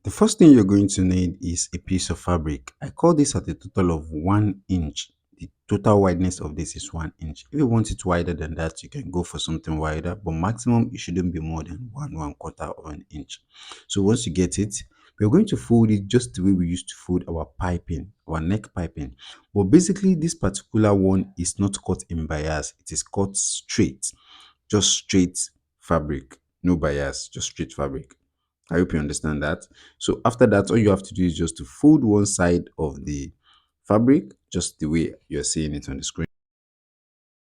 The first thing you're going to need is a piece of fabric. I call this at a total of 1 inch. The total wideness of this is 1 inch. If you want it wider than that, you can go for something wider, but maximum it shouldn't be more than one quarter of an inch. So once you get it, we're going to fold it just the way we used to fold our piping, our neck piping. But basically, this particular one is not cut in bias, it is cut straight, just straight fabric, no bias, just straight fabric. I hope you understand that. So after that, all you have to do is just to fold one side of the fabric, just the way you're seeing it on the screen.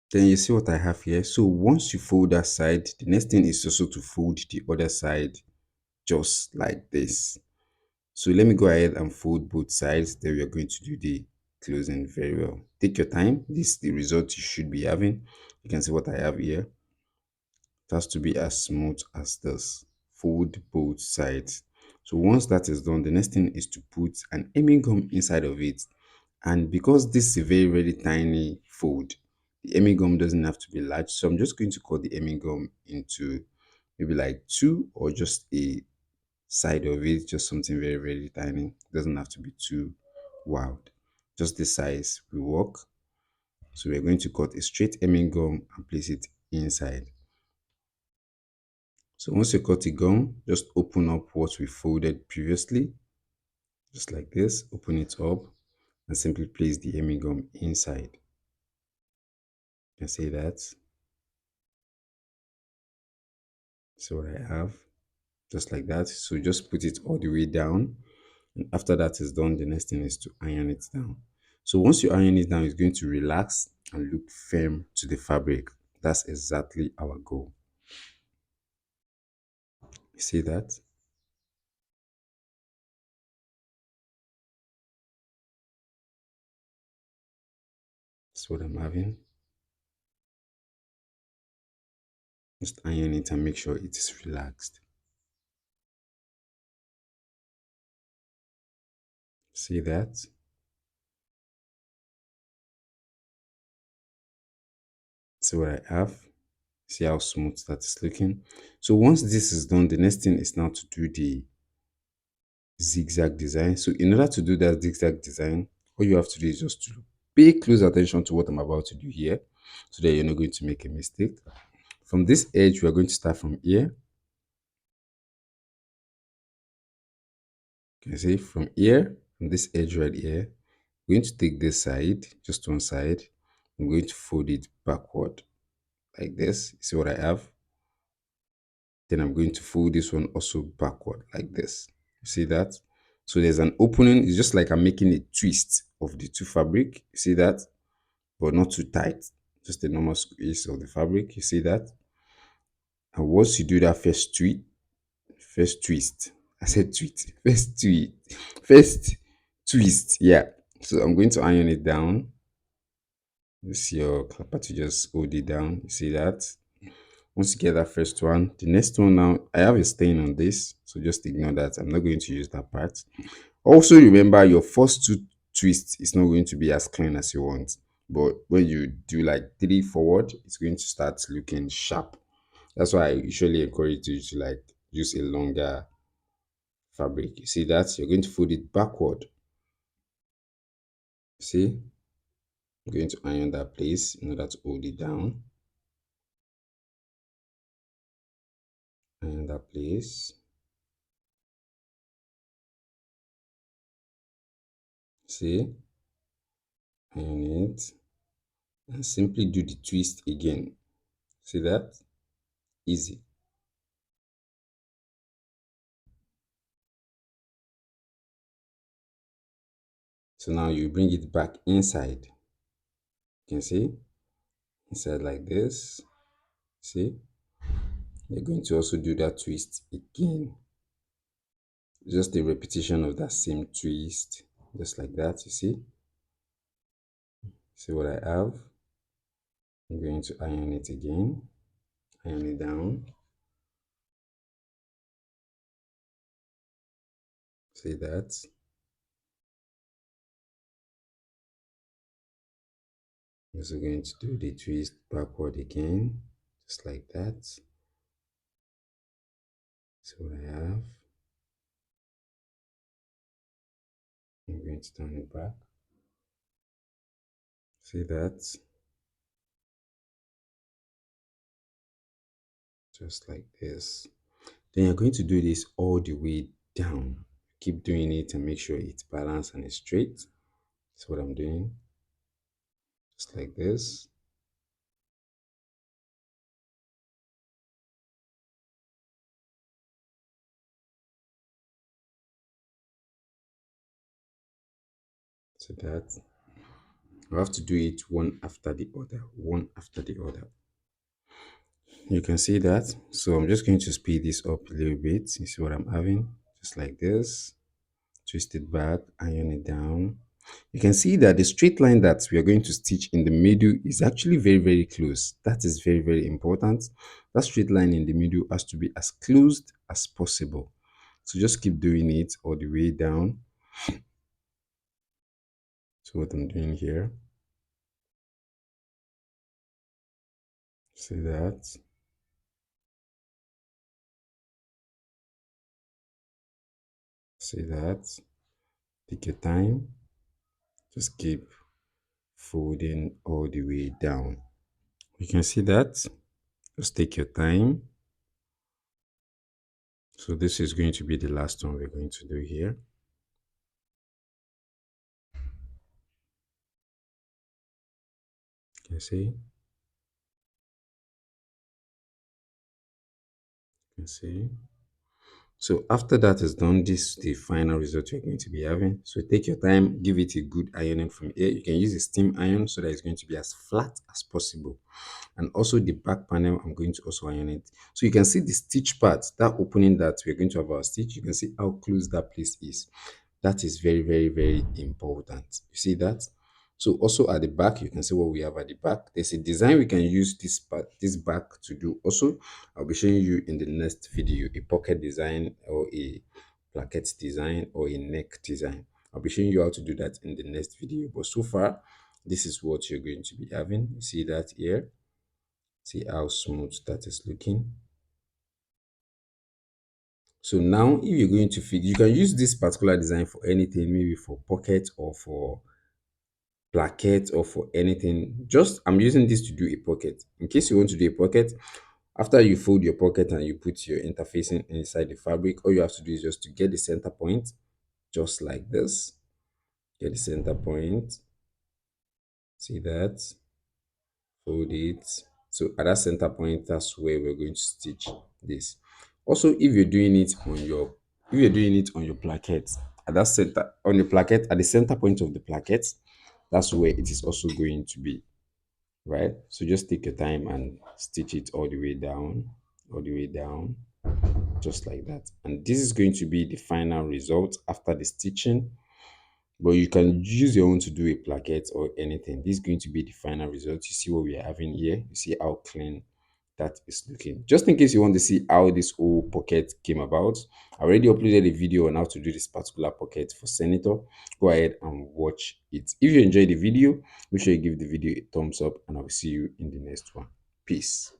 Then you see what I have here. So once you fold that side, the next thing is also to fold the other side just like this. So let me go ahead and fold both sides. Then we are going to do the closing very well. Take your time. This is the result you should be having. You can see what I have here. It has to be as smooth as this. Fold both sides. So once that is done, the next thing is to put an hemming gum inside of it. And because this is a very, very tiny fold, the hemming gum doesn't have to be large. So I'm just going to cut the hemming gum into maybe like two, or just a side of it, just something very, very tiny. It doesn't have to be too wild. Just the size will work. So we're going to cut a straight hemming gum and place it inside. So once you cut the gum, just open up what we folded previously, just like this. Open it up and simply place the hemming gum inside. You can see that. So what I have, just like that. So just put it all the way down. And after that is done, the next thing is to iron it down. So once you iron it down, it's going to relax and look firm to the fabric. That's exactly our goal. You see that? That's what I'm having. Just iron it and make sure it is relaxed. See that? See what I have? See how smooth that is looking? So once this is done, the next thing is now to do the zigzag design. So in order to do that zigzag design, all you have to do is just to pay close attention to what I'm about to do here, so that you're not going to make a mistake. From this edge, we are going to start from here. You can see from here, from this edge right here, we're going to take this side, just one side. I'm going to fold it backward like this. You see what I have? Then I'm going to fold this one also backward like this. You see that? So there's an opening. It's just like I'm making a twist of the two fabric. You see that? But not too tight. Just a normal squeeze of the fabric. You see that? And once you do that first twist. I said tweet. First tweet. First twist. Yeah. So I'm going to iron it down. Use your clapper to just hold it down. You see that? Once you get that first one, the next one now, I have a stain on this. So just ignore that. I'm not going to use that part. Also remember, your first two twists is not going to be as clean as you want. But when you do like three forward, it's going to start looking sharp. That's why I usually encourage you to like use a longer fabric. You see that? You're going to fold it backward. See? I'm going to iron that place in order to hold it down. Iron that place. See? Iron it. And simply do the twist again. See that? Easy. So now you bring it back inside. You can see? Inside like this. See? You're going to also do that twist again. Just a repetition of that same twist. Just like that, you see? See what I have? I'm going to iron it again. Iron it down. See that? I'm also going to do the twist backward again. Just like that. See what I have? I'm going to turn it back. See that? Just like this. Then you're going to do this all the way down. Keep doing it and make sure it's balanced and it's straight. That's what I'm doing. Just like this. So that I have to do it one after the other, one after the other. You can see that. So I'm just going to speed this up a little bit. You see what I'm having? Just like this. Twist it back, iron it down. You can see that the straight line that we are going to stitch in the middle is actually very, very close. That is very, very important. That straight line in the middle has to be as closed as possible. So just keep doing it all the way down. So what I'm doing here, see that, see that. Take your time. Just keep folding all the way down. You can see that. Just take your time. So this is going to be the last one we're going to do here. You can see, you can see. So after that is done, this is the final result you're going to be having. So take your time, give it a good ironing from here. You can use a steam iron so that it's going to be as flat as possible. And also the back panel, I'm going to also iron it. So you can see the stitch part, that opening that we're going to have our stitch. You can see how close that place is. That is very, very, very important. You see that? So also at the back, you can see what we have at the back. There's a design we can use this part, this back to do. Also, I'll be showing you in the next video a pocket design or a placket design or a neck design. I'll be showing you how to do that in the next video. But so far, this is what you're going to be having. You see that here? See how smooth that is looking. So now if you're going to fit, you can use this particular design for anything, maybe for pocket or for placket or for anything. Just I'm using this to do a pocket. In case you want to do a pocket, after you fold your pocket and you put your interfacing inside the fabric, all you have to do is just to get the center point, just like this. Get the center point. See that? Fold it. So at that center point, that's where we're going to stitch this. Also, if you're doing it on your placket, at that center on your placket, at the center point of the placket, that's where it is also going to be. Right? So just take your time and stitch it all the way down, all the way down, just like that. And this is going to be the final result after the stitching. But you can use your own to do a placket or anything. This is going to be the final result. You see what we are having here. You see how clean that is looking. Just in case you want to see how this whole pocket came about, I already uploaded a video on how to do this particular pocket for Senator. Go ahead and watch it. If you enjoyed the video, make sure you give the video a thumbs up and I will see you in the next one. Peace.